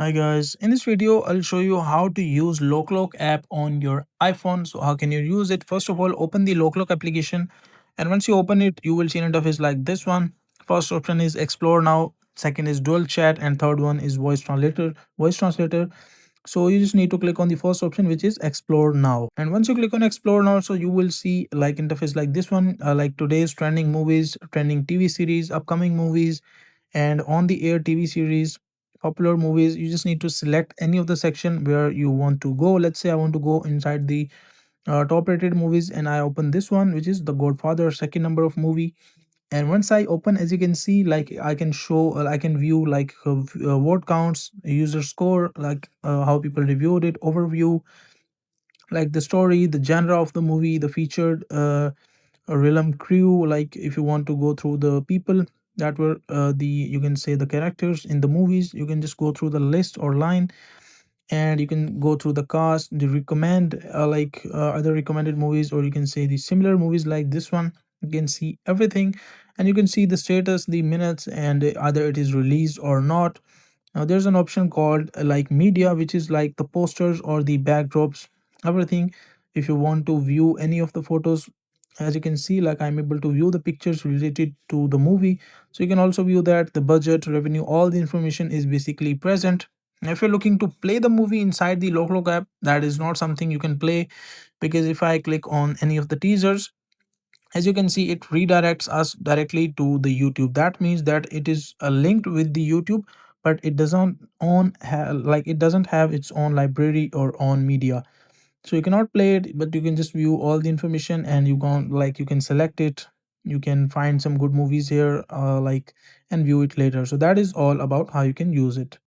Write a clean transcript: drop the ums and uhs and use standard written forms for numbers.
Hi guys, in this video I'll show you how to use Loklok app on your iPhone. So how can you use it? First of all, open the Loklok application, and once you open it, you will see an interface like this one. First option is explore now, second is dual chat, and third one is voice translator. So you just need to click on the first option, which is explore now. And once you click on explore now, so you will see like interface like this one, like today's trending movies, trending TV series, upcoming movies, and on the air TV series, popular movies. You just need to select any of the section where you want to go. Let's say I want to go inside the top rated movies, and I open this one, which is the Godfather, second number of movie. And once I open, as you can see, like I can show, I can view like word counts, user score, like how people reviewed it, overview, like the story, the genre of the movie, the featured a realm crew. Like if you want to go through the people that were the, you can say, the characters in the movies, you can just go through the list or line, and you can go through the cast, the recommend, other recommended movies, or you can say the similar movies like this one. You can see everything, and you can see the status, the minutes, and either it is released or not. Now there's an option called like media, which is like the posters or the backdrops, everything. If you want to view any of the photos, as you can see, like I'm able to view the pictures related to the movie. So you can also view that the budget, revenue, all the information is basically present. Now, if you're looking to play the movie inside the Loklok app, that is not something you can play, because if I click on any of the teasers, as you can see, it redirects us directly to the YouTube. That means that it is linked with the YouTube, but it doesn't like it doesn't have its own library or own media. So you cannot play it, but you can just view all the information, and you can select it. You can find some good movies here, and view it later. So that is all about how you can use it.